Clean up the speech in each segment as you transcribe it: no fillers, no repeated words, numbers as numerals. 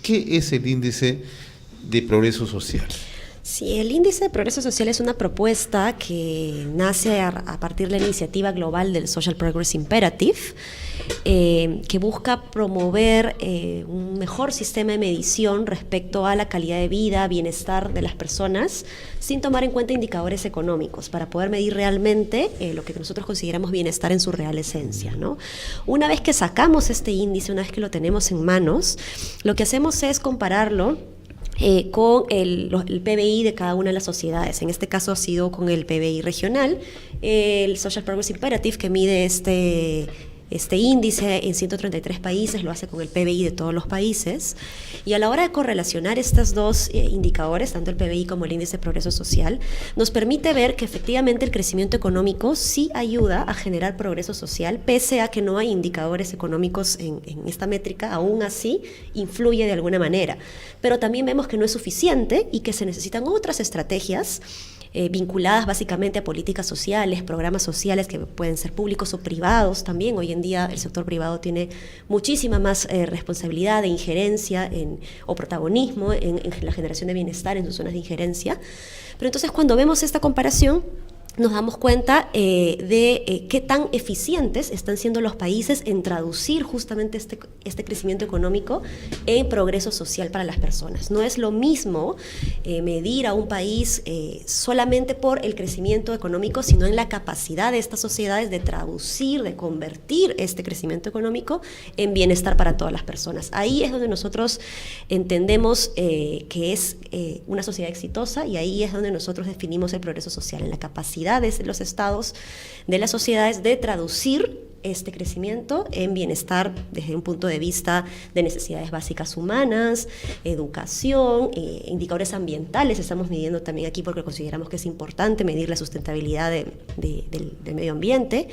¿Qué es el índice de progreso social? Sí, el índice de progreso social es una propuesta que nace a partir de la iniciativa global del Social Progress Imperative, que busca promover un mejor sistema de medición respecto a la calidad de vida, bienestar de las personas, sin tomar en cuenta indicadores económicos, para poder medir realmente lo que nosotros consideramos bienestar en su real esencia, ¿no? Una vez que sacamos este índice, una vez que lo tenemos en manos, lo que hacemos es compararlo con el PBI de cada una de las sociedades. En este caso ha sido con el PBI regional, el Social Progress Imperative, que mide este índice en 133 países, lo hace con el PBI de todos los países, y a la hora de correlacionar estos dos indicadores, tanto el PBI como el índice de progreso social, nos permite ver que efectivamente el crecimiento económico sí ayuda a generar progreso social, pese a que no hay indicadores económicos en esta métrica, aún así influye de alguna manera. Pero también vemos que no es suficiente y que se necesitan otras estrategias vinculadas básicamente a políticas sociales, programas sociales que pueden ser públicos o privados también. Hoy en día el sector privado tiene muchísima más responsabilidad de injerencia o protagonismo en la generación de bienestar en sus zonas de injerencia. Pero entonces cuando vemos esta comparación, nos damos cuenta de qué tan eficientes están siendo los países en traducir justamente este crecimiento económico en progreso social para las personas. No es lo mismo medir a un país solamente por el crecimiento económico, sino en la capacidad de estas sociedades de traducir, de convertir este crecimiento económico en bienestar para todas las personas. Ahí es donde nosotros entendemos que es una sociedad exitosa, y ahí es donde nosotros definimos el progreso social, en la capacidad de los estados, de las sociedades, de traducir este crecimiento en bienestar desde un punto de vista de necesidades básicas humanas, educación, indicadores ambientales. Estamos midiendo también aquí porque consideramos que es importante medir la sustentabilidad del medio ambiente.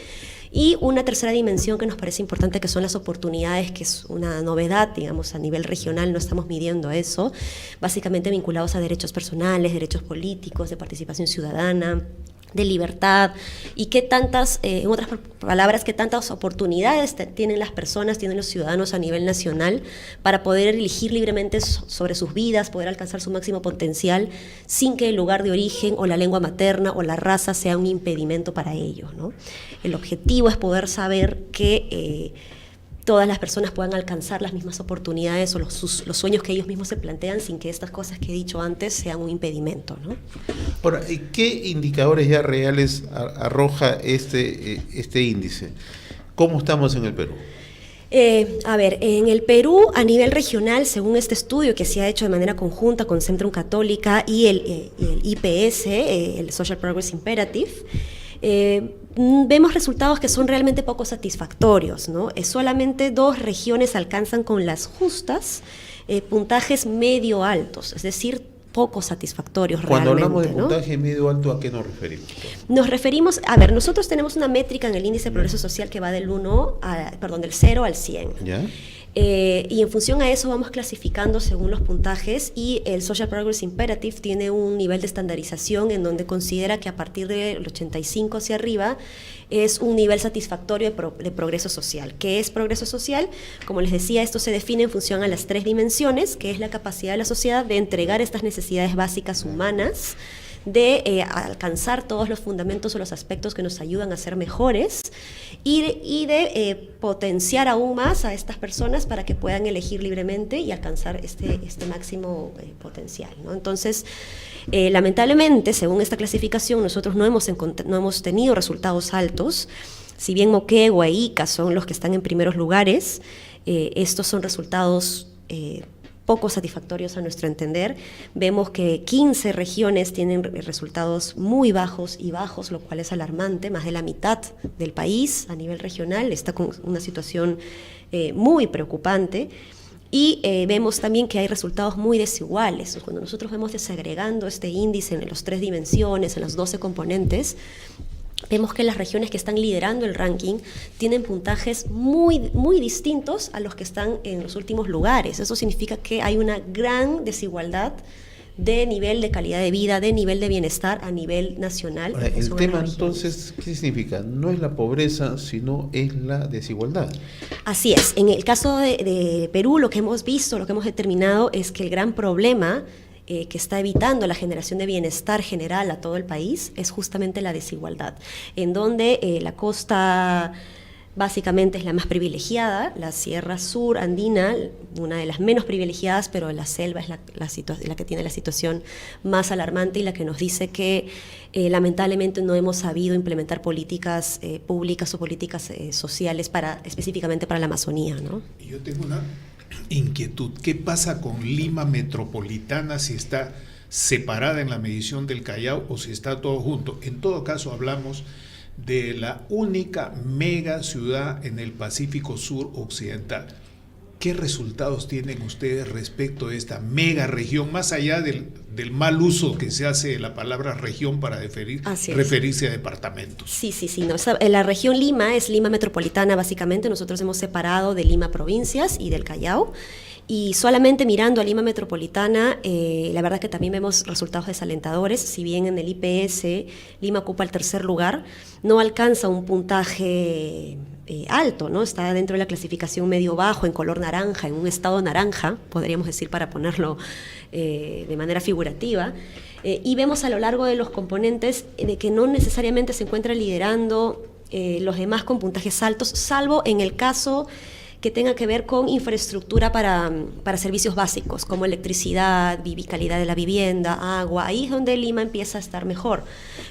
Y una tercera dimensión que nos parece importante, que son las oportunidades, que es una novedad, digamos, a nivel regional no estamos midiendo eso, básicamente vinculados a derechos personales, derechos políticos, de participación ciudadana, de libertad, y qué tantas, en otras palabras, qué tantas oportunidades tienen las personas, tienen los ciudadanos a nivel nacional para poder elegir libremente sobre sus vidas, poder alcanzar su máximo potencial sin que el lugar de origen o la lengua materna o la raza sea un impedimento para ellos, ¿no? El objetivo es poder saber que todas las personas puedan alcanzar las mismas oportunidades o los sueños que ellos mismos se plantean, sin que estas cosas que he dicho antes sean un impedimento, ¿no? Ahora, ¿qué indicadores ya reales arroja este índice? ¿Cómo estamos en el Perú? En el Perú, a nivel regional, según este estudio que se ha hecho de manera conjunta con Centrum Católica y el IPS, el Social Progress Imperative, vemos resultados que son realmente poco satisfactorios, ¿no? Solamente 2 regiones alcanzan con las justas puntajes medio altos, es decir, poco satisfactorios realmente. Cuando hablamos de puntaje medio alto, ¿a qué nos referimos? Nos referimos, nosotros tenemos una métrica en el índice de progreso social que va del 0 al 100. ¿Ya? Y en función a eso vamos clasificando según los puntajes, y el Social Progress Imperative tiene un nivel de estandarización en donde considera que a partir del 85 hacia arriba es un nivel satisfactorio de progreso social. ¿Qué es progreso social? Como les decía, esto se define en función a las 3 dimensiones, que es la capacidad de la sociedad de entregar estas necesidades básicas humanas, de alcanzar todos los fundamentos o los aspectos que nos ayudan a ser mejores, y de potenciar aún más a estas personas para que puedan elegir libremente y alcanzar este máximo potencial, ¿no? Entonces, lamentablemente, según esta clasificación, nosotros no hemos tenido resultados altos. Si bien Moquegua e Ica son los que están en primeros lugares, estos son resultados poco satisfactorios a nuestro entender. Vemos que 15 regiones tienen resultados muy bajos, lo cual es alarmante. Más de la mitad del país a nivel regional está con una situación muy preocupante. Y vemos también que hay resultados muy desiguales. Cuando nosotros vemos desagregando este índice en las 3 dimensiones, en los 12 componentes, vemos que las regiones que están liderando el ranking tienen puntajes muy, muy distintos a los que están en los últimos lugares. Eso significa que hay una gran desigualdad de nivel de calidad de vida, de nivel de bienestar a nivel nacional. Ahora, el tema entonces, ¿qué significa? No es la pobreza, sino es la desigualdad. Así es. En el caso de Perú, lo que hemos visto, lo que hemos determinado es que el gran problema que está evitando la generación de bienestar general a todo el país es justamente la desigualdad, en donde la costa básicamente es la más privilegiada, la Sierra Sur andina, una de las menos privilegiadas, pero la selva es la que tiene la situación más alarmante y la que nos dice que lamentablemente no hemos sabido implementar políticas públicas o políticas sociales específicamente para la Amazonía, ¿no? Yo tengo una inquietud. ¿Qué pasa con Lima metropolitana, si está separada en la medición del Callao o si está todo junto? En todo caso hablamos de la única mega ciudad en el Pacífico Sur Occidental. ¿Qué resultados tienen ustedes respecto a esta mega región, más allá del mal uso que se hace de la palabra región para referirse a departamentos? Sí. No, la región Lima es Lima metropolitana básicamente. Nosotros hemos separado de Lima provincias y del Callao. Y solamente mirando a Lima metropolitana, la verdad que también vemos resultados desalentadores. Si bien en el IPS Lima ocupa el tercer lugar, no alcanza un puntaje alto, ¿no? Está dentro de la clasificación medio-bajo, en color naranja, en un estado naranja, podríamos decir, para ponerlo de manera figurativa. Y vemos a lo largo de los componentes de que no necesariamente se encuentra liderando los demás con puntajes altos, salvo en el caso que tenga que ver con infraestructura para servicios básicos, como electricidad, calidad de la vivienda, agua. Ahí es donde Lima empieza a estar mejor.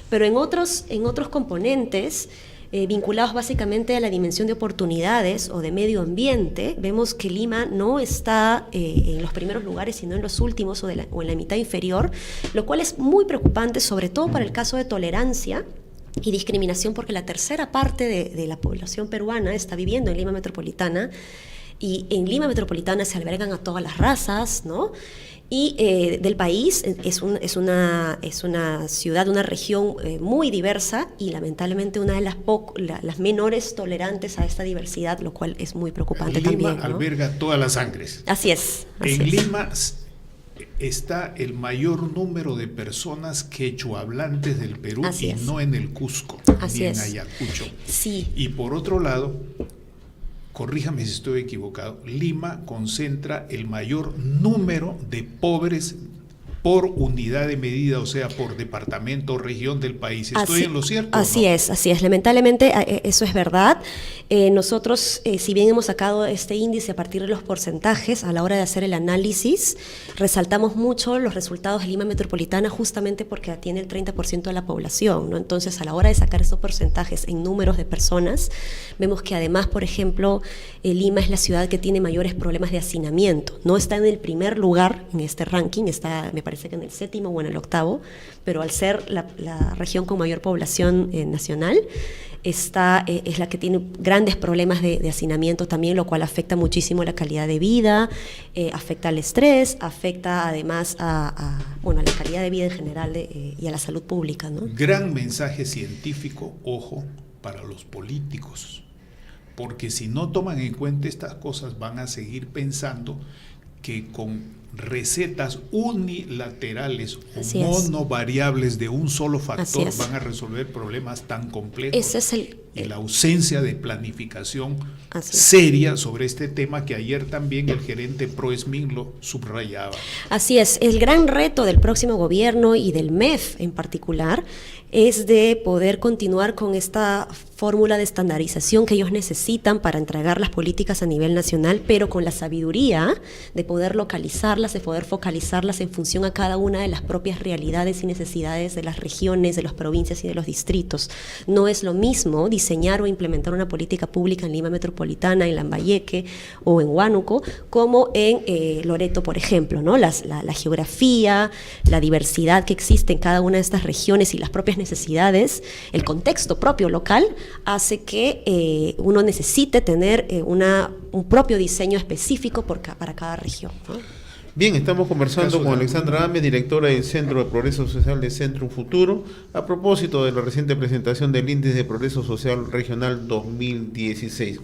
Pero en otros componentes, vinculados básicamente a la dimensión de oportunidades o de medio ambiente, vemos que Lima no está en los primeros lugares, sino en los últimos o en la mitad inferior, lo cual es muy preocupante, sobre todo para el caso de tolerancia y discriminación, porque la tercera parte de la población peruana está viviendo en Lima metropolitana, y en Lima metropolitana se albergan a todas las razas, ¿no? Y del país es una ciudad, una región muy diversa y lamentablemente una de las menores tolerantes a esta diversidad, lo cual es muy preocupante Lima también, ¿no? Alberga todas las sangres. Así es. Lima está el mayor número de personas quechua hablantes del Perú, no en el Cusco, ni en Ayacucho. Sí. Y por otro lado, corríjame si estoy equivocado, Lima concentra el mayor número de pobres por unidad de medida, o sea, por departamento o región del país. ¿Estoy en lo cierto? Así es. Lamentablemente eso es verdad. Nosotros, si bien hemos sacado este índice a partir de los porcentajes, a la hora de hacer el análisis, resaltamos mucho los resultados de Lima metropolitana justamente porque atiende el 30% de la población, ¿no? Entonces, a la hora de sacar esos porcentajes en números de personas, vemos que además, por ejemplo, Lima es la ciudad que tiene mayores problemas de hacinamiento. No está en el primer lugar en este ranking, está, me parece que en el 7º o en el 8º, pero al ser la región con mayor población nacional, es la que tiene grandes problemas de hacinamiento también, lo cual afecta muchísimo la calidad de vida, afecta al estrés, afecta además a la calidad de vida en general y a la salud pública, ¿no? Gran mensaje científico, ojo, para los políticos, porque si no toman en cuenta estas cosas van a seguir pensando que con recetas unilaterales o monovariables de un solo factor van a resolver problemas tan complejos. Y la ausencia de planificación seria sobre este tema, que ayer también el gerente Proesmin lo subrayaba. Así es, el gran reto del próximo gobierno y del MEF en particular es de poder continuar con esta fórmula de estandarización que ellos necesitan para entregar las políticas a nivel nacional, pero con la sabiduría de poder localizarlas, de poder focalizarlas en función a cada una de las propias realidades y necesidades de las regiones, de las provincias y de los distritos. No es lo mismo diseñar o implementar una política pública en Lima metropolitana, en Lambayeque o en Huánuco, como en Loreto, por ejemplo, ¿no? La geografía, la diversidad que existe en cada una de estas regiones y las propias necesidades, el contexto propio local, hace que uno necesite tener un propio diseño específico para cada región, ¿no? Bien, estamos conversando con Alexandra Ames, directora del Centro de Progreso Social de Centrum Futuro, a propósito de la reciente presentación del Índice de Progreso Social Regional 2016.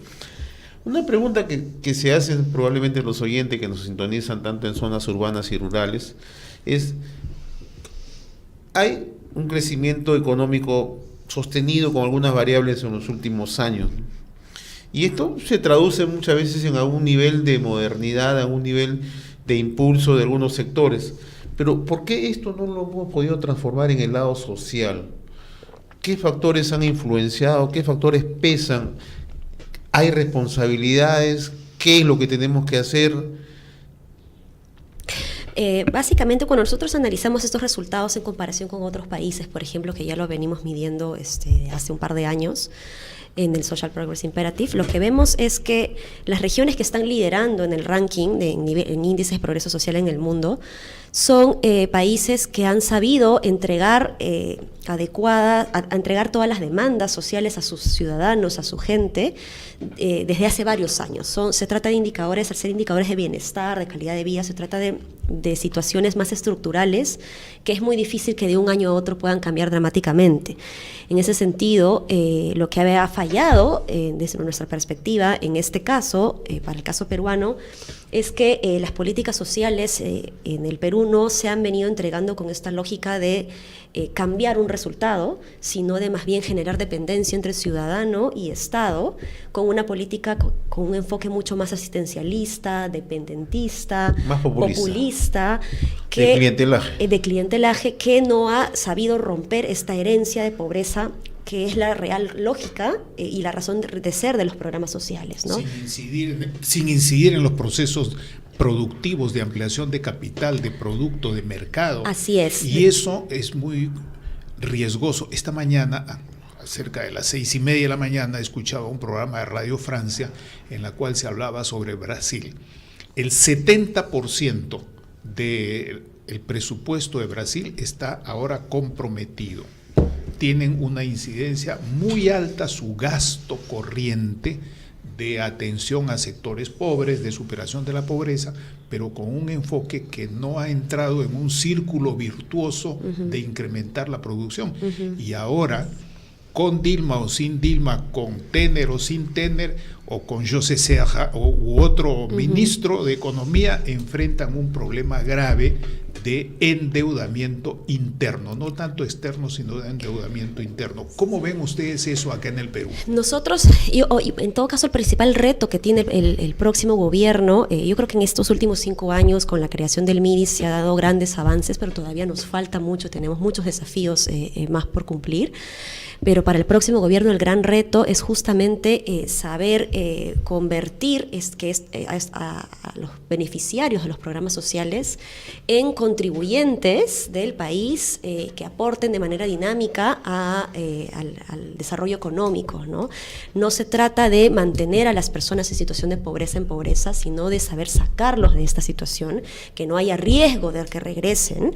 Una pregunta que se hacen probablemente los oyentes que nos sintonizan tanto en zonas urbanas y rurales, hay un crecimiento económico sostenido con algunas variables en los últimos años, y esto se traduce muchas veces en algún nivel de modernidad, en algún nivel de impulso de algunos sectores. Pero ¿por qué esto no lo hemos podido transformar en el lado social? ¿Qué factores han influenciado? ¿Qué factores pesan? ¿Hay responsabilidades? ¿Qué es lo que tenemos que hacer? Básicamente, cuando nosotros analizamos estos resultados en comparación con otros países, por ejemplo, que ya lo venimos midiendo hace un par de años, en el Social Progress Imperative, lo que vemos es que las regiones que están liderando en el ranking en índices de progreso social en el mundo son países que han sabido entregar entregar todas las demandas sociales a sus ciudadanos, a su gente, desde hace varios años. Se trata de indicadores, al ser indicadores de bienestar, de calidad de vida, se trata de situaciones más estructurales que es muy difícil que de un año a otro puedan cambiar dramáticamente. En ese sentido, lo que había fallado desde nuestra perspectiva, en este caso, para el caso peruano, es que las políticas sociales en el Perú no se han venido entregando con esta lógica de cambiar un resultado, sino de más bien generar dependencia entre ciudadano y Estado, con una política con un enfoque mucho más asistencialista, dependentista, más populista, de clientelaje, que no ha sabido romper esta herencia de pobreza que es la real lógica y la razón de ser de los programas sociales, ¿no? Sin incidir en los procesos productivos de ampliación de capital, de producto, de mercado. Así es. Y eso es muy riesgoso. Esta mañana, cerca de las 6:30 de la mañana, escuchaba un programa de Radio Francia en la cual se hablaba sobre Brasil. El 70% del presupuesto de Brasil está ahora comprometido. Tienen una incidencia muy alta su gasto corriente de atención a sectores pobres, de superación de la pobreza, pero con un enfoque que no ha entrado en un círculo virtuoso de incrementar la producción. Y ahora, con Dilma o sin Dilma, con Temer o sin Temer, o con José Serra u otro ministro de Economía, enfrentan un problema grave de endeudamiento interno, no tanto externo, sino de endeudamiento interno. ¿Cómo ven ustedes eso acá en el Perú? Nosotros, en todo caso, el principal reto que tiene el próximo gobierno, yo creo que en estos últimos 5 años, con la creación del MIDIS, se ha dado grandes avances, pero todavía nos falta mucho, tenemos muchos desafíos más por cumplir. Pero para el próximo gobierno el gran reto es justamente saber convertir a los beneficiarios de los programas sociales en contribuyentes del país que aporten de manera dinámica al desarrollo económico, ¿no? No se trata de mantener a las personas en situación de pobreza en pobreza, sino de saber sacarlos de esta situación, que no haya riesgo de que regresen,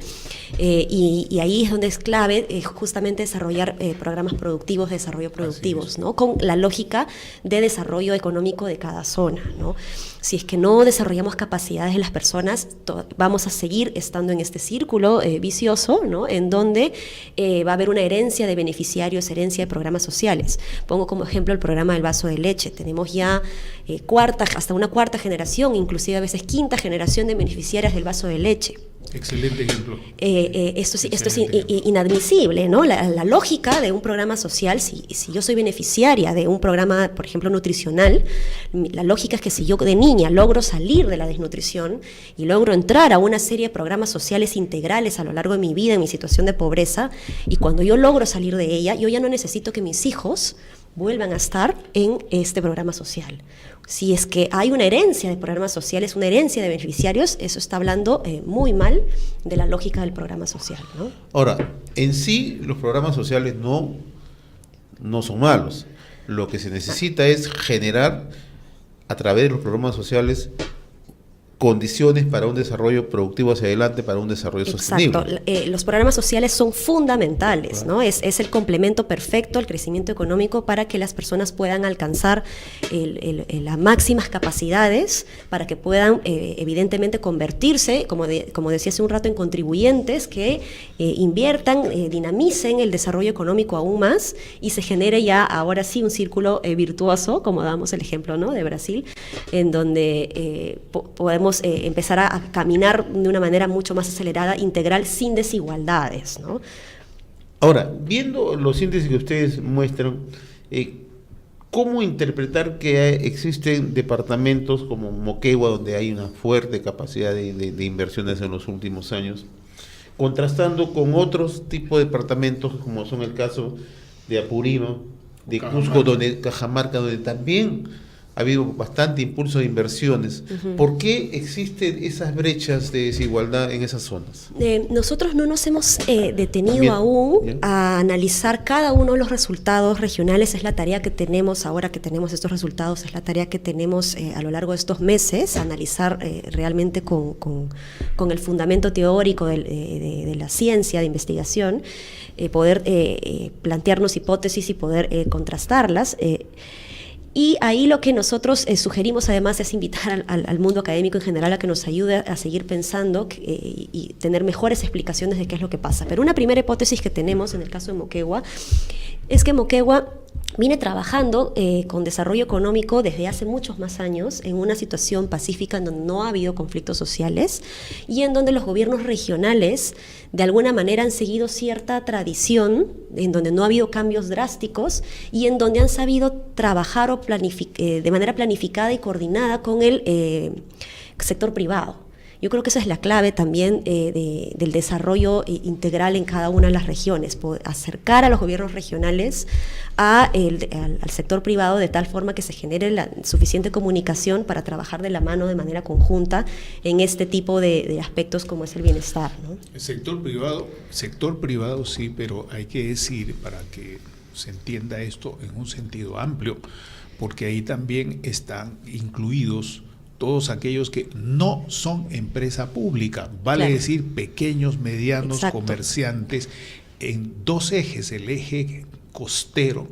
y ahí es donde es clave justamente desarrollar programas productivos, de desarrollo productivos, ¿no? Con la lógica de desarrollo económico de cada zona, ¿no? Si es que no desarrollamos capacidades de las personas, vamos a seguir estando en este círculo vicioso, ¿no? En donde va a haber una herencia de beneficiarios, herencia de programas sociales. Pongo como ejemplo el programa del vaso de leche. Tenemos ya hasta una cuarta generación, inclusive a veces quinta generación de beneficiarias del vaso de leche. Excelente ejemplo. Esto es inadmisible, ¿no? La lógica de un programa social, si yo soy beneficiaria de un programa, por ejemplo, nutricional, la lógica es que si yo de niña logro salir de la desnutrición y logro entrar a una serie de programas sociales integrales a lo largo de mi vida, en mi situación de pobreza, y cuando yo logro salir de ella, yo ya no necesito que mis hijos vuelvan a estar en este programa social. Si es que hay una herencia de programas sociales, una herencia de beneficiarios, eso está hablando muy mal de la lógica del programa social, ¿no? Ahora, en sí los programas sociales no son malos. Lo que se necesita es generar a través de los programas sociales condiciones para un desarrollo productivo hacia adelante, para un desarrollo sostenible. Exacto. Los programas sociales son fundamentales, claro, ¿no? Es el complemento perfecto al crecimiento económico para que las personas puedan alcanzar las máximas capacidades, para que puedan evidentemente convertirse, como decía hace un rato, en contribuyentes que inviertan, dinamicen el desarrollo económico aún más y se genere ya ahora sí un círculo virtuoso, como damos el ejemplo, ¿no? De Brasil, en donde podemos podamos empezar a caminar de una manera mucho más acelerada, integral, sin desigualdades, ¿no? Ahora, viendo los índices que ustedes muestran, ¿cómo interpretar que existen departamentos como Moquegua, donde hay una fuerte capacidad de inversiones en los últimos años, contrastando con otros tipos de departamentos, como son el caso de Apurímac, de Cusco, Cajamarca, donde también ha habido bastante impulso de inversiones? ¿Por qué existen esas brechas de desigualdad en esas zonas? Nosotros no nos hemos detenido aún a analizar cada uno de los resultados regionales. Es la tarea que tenemos ahora que tenemos estos resultados, es la tarea que tenemos a lo largo de estos meses, analizar realmente con el fundamento teórico de la ciencia, de investigación, poder plantearnos hipótesis y poder contrastarlas. Y ahí lo que nosotros sugerimos además es invitar al mundo académico en general a que nos ayude a seguir pensando y tener mejores explicaciones de qué es lo que pasa. Pero una primera hipótesis que tenemos en el caso de Moquegua es que Moquegua viene trabajando con desarrollo económico desde hace muchos más años en una situación pacífica en donde no ha habido conflictos sociales y en donde los gobiernos regionales de alguna manera han seguido cierta tradición, en donde no ha habido cambios drásticos y en donde han sabido trabajar de manera planificada y coordinada con el sector privado. Yo creo que esa es la clave también del desarrollo integral en cada una de las regiones, acercar a los gobiernos regionales al sector privado de tal forma que se genere la suficiente comunicación para trabajar de la mano de manera conjunta en este tipo de aspectos como es el bienestar, ¿no? El sector privado sí, pero hay que decir, para que se entienda esto en un sentido amplio, porque ahí también están incluidos todos aquellos que no son empresa pública, vale decir pequeños, medianos, comerciantes, en dos ejes, el eje costero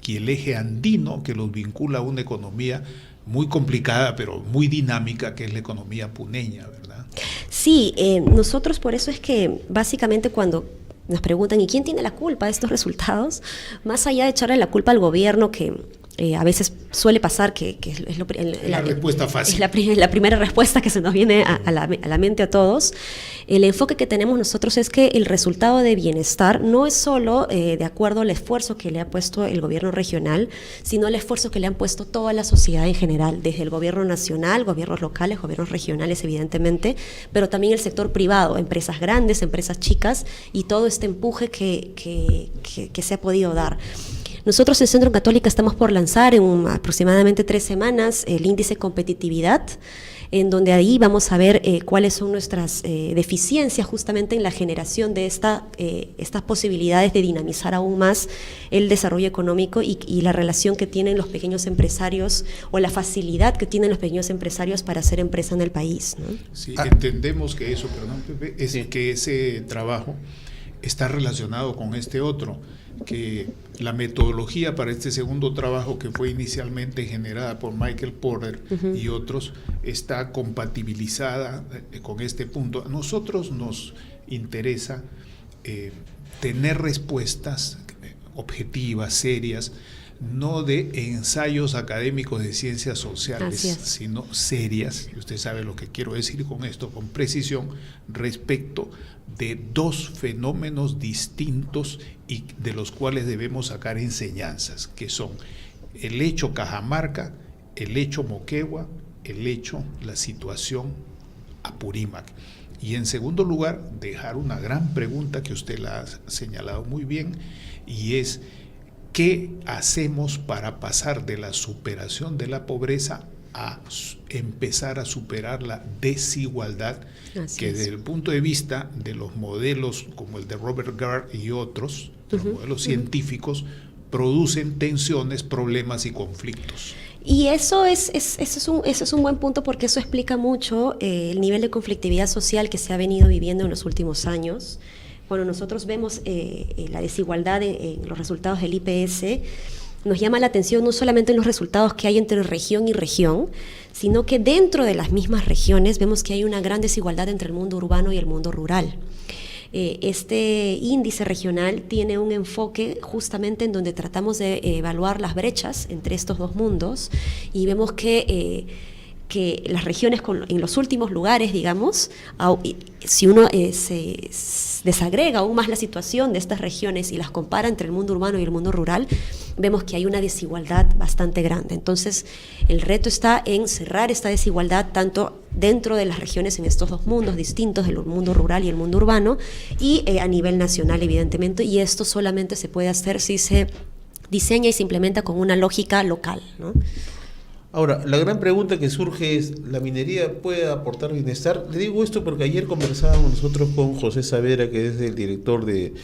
y el eje andino, que los vincula a una economía muy complicada, pero muy dinámica, que es la economía puneña, ¿verdad? Sí, nosotros por eso es que básicamente cuando nos preguntan ¿y quién tiene la culpa de estos resultados? Más allá de echarle la culpa al gobierno, que a veces suele pasar que es la respuesta fácil. Es la primera respuesta que se nos viene a la mente a todos. El enfoque que tenemos nosotros es que el resultado de bienestar no es solo de acuerdo al esfuerzo que le ha puesto el gobierno regional, sino el esfuerzo que le han puesto toda la sociedad en general, desde el gobierno nacional, gobiernos locales, gobiernos regionales evidentemente, pero también el sector privado, empresas grandes, empresas chicas y todo este empuje que se ha podido dar. Nosotros en Centro Católica estamos por lanzar en aproximadamente 3 semanas el índice competitividad, en donde ahí vamos a ver cuáles son nuestras deficiencias justamente en la generación de estas posibilidades de dinamizar aún más el desarrollo económico y la relación que tienen los pequeños empresarios o la facilidad que tienen los pequeños empresarios para hacer empresa en el país, ¿no? Sí, entendemos que eso, perdón, Pepe, es que ese trabajo está relacionado con este otro, que la metodología para este segundo trabajo, que fue inicialmente generada por Michael Porter y otros, está compatibilizada con este punto. A nosotros nos interesa tener respuestas objetivas, serias, no de ensayos académicos de ciencias sociales, sino serias, y usted sabe lo que quiero decir con esto, con precisión, respecto de dos fenómenos distintos y de los cuales debemos sacar enseñanzas, que son el hecho Cajamarca, el hecho Moquegua, el hecho, la situación Apurímac. Y en segundo lugar, dejar una gran pregunta que usted la ha señalado muy bien, y es ¿qué hacemos para pasar de la superación de la pobreza a empezar a superar la desigualdad? Que desde el punto de vista de los modelos como el de Robert Gard y otros, los modelos científicos, producen tensiones, problemas y conflictos. Y eso es un buen punto, porque eso explica mucho el nivel de conflictividad social que se ha venido viviendo en los últimos años. Cuando nosotros vemos la desigualdad en los resultados del IPS, nos llama la atención no solamente en los resultados que hay entre región y región, sino que dentro de las mismas regiones vemos que hay una gran desigualdad entre el mundo urbano y el mundo rural. Este índice regional tiene un enfoque justamente en donde tratamos de evaluar las brechas entre estos dos mundos, y vemos que que las regiones en los últimos lugares, digamos, si uno se desagrega aún más la situación de estas regiones y las compara entre el mundo urbano y el mundo rural, vemos que hay una desigualdad bastante grande. Entonces, el reto está en cerrar esta desigualdad tanto dentro de las regiones en estos dos mundos distintos, el mundo rural y el mundo urbano, y a nivel nacional, evidentemente, y esto solamente se puede hacer si se diseña y se implementa con una lógica local, ¿no? Ahora, la gran pregunta que surge es, ¿la minería puede aportar bienestar? Le digo esto porque ayer conversábamos nosotros con José Savera, que es el director de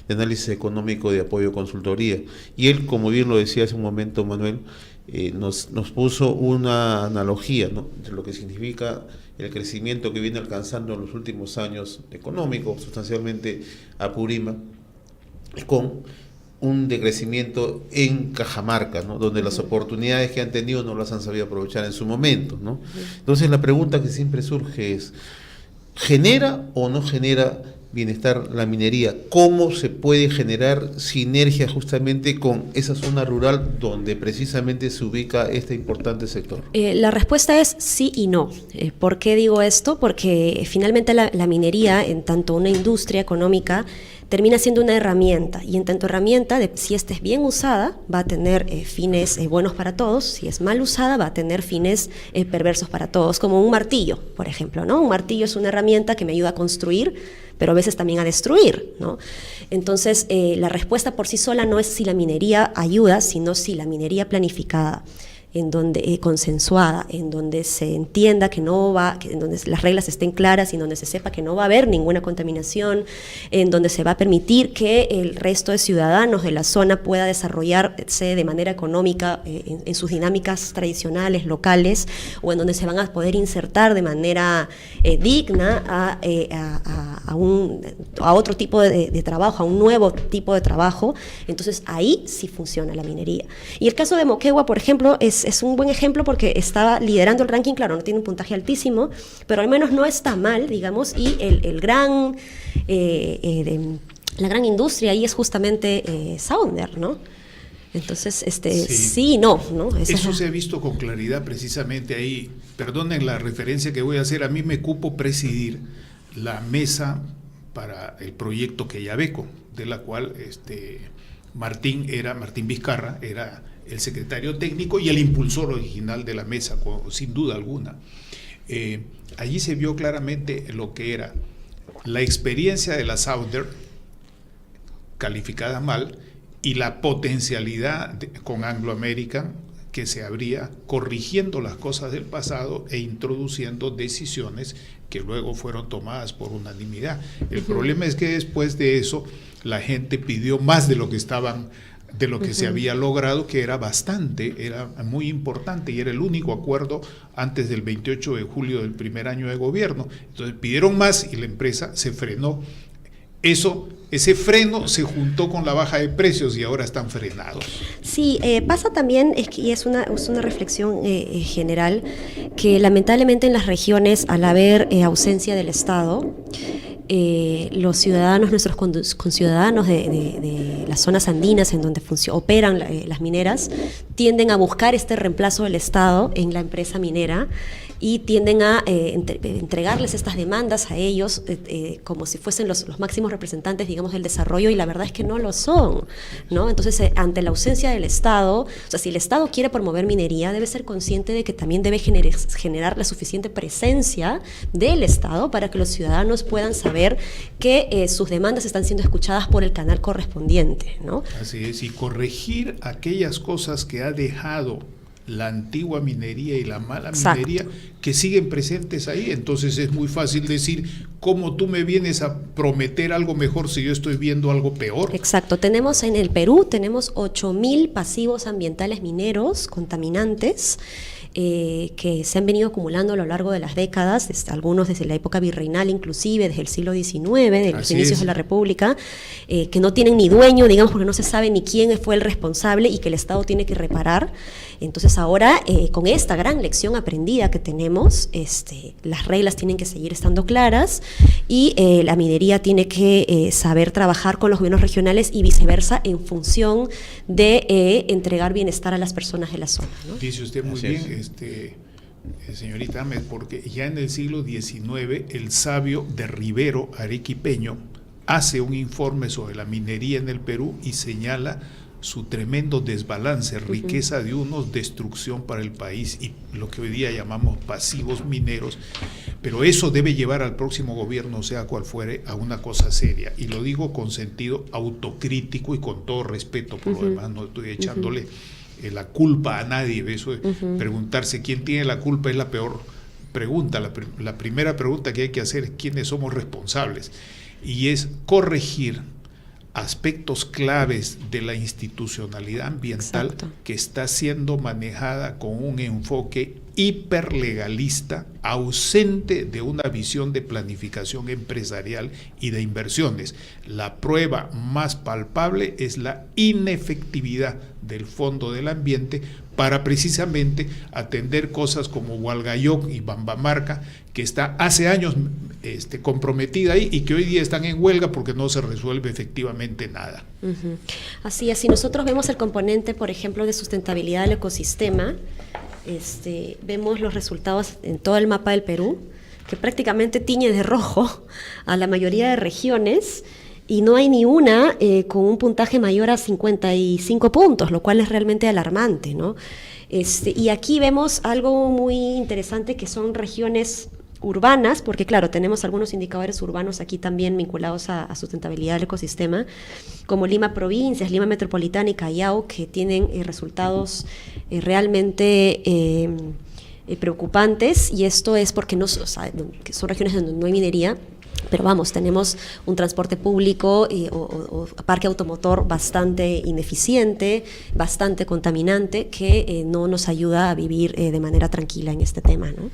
análisis económico de Apoyo Consultoría, y él, como bien lo decía hace un momento Manuel, nos puso una analogía, ¿no?, de lo que significa el crecimiento que viene alcanzando en los últimos años económico, sustancialmente Apurímac, con un decrecimiento en Cajamarca, ¿no?, donde las oportunidades que han tenido no las han sabido aprovechar en su momento, ¿no? Entonces la pregunta que siempre surge es, ¿genera o no genera bienestar la minería? ¿Cómo se puede generar sinergia justamente con esa zona rural donde precisamente se ubica este importante sector? La respuesta es sí y no. ¿Por qué digo esto? Porque finalmente la minería, en tanto una industria económica, termina siendo una herramienta, y en tanto herramienta, si esta es bien usada, va a tener fines buenos para todos; si es mal usada, va a tener fines perversos para todos, como un martillo, por ejemplo, ¿no? Un martillo es una herramienta que me ayuda a construir, pero a veces también a destruir, ¿no? Entonces, la respuesta por sí sola no es si la minería ayuda, sino si la minería planificada, en donde consensuada, en donde se entienda que no va, en donde las reglas estén claras y en donde se sepa que no va a haber ninguna contaminación, en donde se va a permitir que el resto de ciudadanos de la zona pueda desarrollarse de manera económica en sus dinámicas tradicionales, locales, o en donde se van a poder insertar de manera digna a otro tipo de trabajo, a un nuevo tipo de trabajo. Entonces ahí sí funciona la minería. Y el caso de Moquegua, por ejemplo, es un buen ejemplo porque estaba liderando el ranking. Claro, no tiene un puntaje altísimo, pero al menos no está mal, digamos, y la gran industria ahí es justamente Sounder, ¿no? Entonces, sí y no, ¿no? Eso se ha visto con claridad precisamente ahí. Perdonen la referencia que voy a hacer, a mí me cupo presidir la mesa para el proyecto Quellaveco, de la cual Martín Vizcarra era el secretario técnico y el impulsor original de la mesa, sin duda alguna. Allí se vio claramente lo que era la experiencia de la Sounder, calificada mal, y la potencialidad con Anglo American que se abría, corrigiendo las cosas del pasado e introduciendo decisiones que luego fueron tomadas por unanimidad. El problema es que después de eso la gente pidió más de lo que se había logrado, que era bastante, era muy importante, y era el único acuerdo antes del 28 de julio del primer año de gobierno. Entonces pidieron más y la empresa se frenó. Ese freno se juntó con la baja de precios y ahora están frenados. Sí, pasa también, y es una reflexión general, que lamentablemente en las regiones, al haber ausencia del Estado, los ciudadanos, nuestros conciudadanos de las zonas andinas en donde operan las mineras, tienden a buscar este reemplazo del Estado en la empresa minera, y tienden a entregarles estas demandas a ellos como si fuesen los máximos representantes, digamos, del desarrollo, y la verdad es que no lo son, ¿no? Entonces, ante la ausencia del Estado, o sea, si el Estado quiere promover minería, debe ser consciente de que también debe generar la suficiente presencia del Estado para que los ciudadanos puedan saber que sus demandas están siendo escuchadas por el canal correspondiente, ¿no? Así es, y corregir aquellas cosas que ha dejado la antigua minería y la mala minería, que siguen presentes ahí. Entonces es muy fácil decir, ¿cómo tú me vienes a prometer algo mejor si yo estoy viendo algo peor? Exacto. Tenemos en el Perú, 8.000 pasivos ambientales mineros contaminantes, que se han venido acumulando a lo largo de las décadas, algunos desde la época virreinal, inclusive desde el siglo XIX, de los inicios de la República, que no tienen ni dueño, digamos, porque no se sabe ni quién fue el responsable y que el Estado tiene que reparar. Entonces ahora, con esta gran lección aprendida que tenemos, las reglas tienen que seguir estando claras, y la minería tiene que saber trabajar con los gobiernos regionales y viceversa, en función de entregar bienestar a las personas de la zona, ¿no? Dice usted muy bien, señorita Ames, porque ya en el siglo XIX el sabio de Rivero, arequipeño, hace un informe sobre la minería en el Perú y señala su tremendo desbalance, riqueza de unos, destrucción para el país y lo que hoy día llamamos pasivos mineros, pero eso debe llevar al próximo gobierno, sea cual fuere, a una cosa seria, y lo digo con sentido autocrítico y con todo respeto, por lo demás no estoy echándole la culpa a nadie, eso de preguntarse quién tiene la culpa es la peor pregunta, la primera pregunta que hay que hacer es quiénes somos responsables, y es corregir aspectos claves de la institucionalidad ambiental. Exacto. Que está siendo manejada con un enfoque hiperlegalista, ausente de una visión de planificación empresarial y de inversiones. La prueba más palpable es la inefectividad del Fondo del Ambiente para precisamente atender cosas como Hualgayoc y Bambamarca, que está hace años comprometida ahí y que hoy día están en huelga porque no se resuelve efectivamente nada. Así es, si nosotros vemos el componente, por ejemplo, de sustentabilidad del ecosistema, vemos los resultados en todo el mapa del Perú, que prácticamente tiñe de rojo a la mayoría de regiones, y no hay ni una con un puntaje mayor a 55 puntos, lo cual es realmente alarmante, ¿no? Y aquí vemos algo muy interesante, que son regiones urbanas, porque claro, tenemos algunos indicadores urbanos aquí también vinculados a sustentabilidad del ecosistema, como Lima Provincias, Lima Metropolitana y Callao, que tienen resultados realmente preocupantes, y esto es porque que son regiones donde no hay minería, pero vamos, tenemos un transporte público o parque automotor bastante ineficiente, bastante contaminante, que no nos ayuda a vivir de manera tranquila en este tema, ¿no?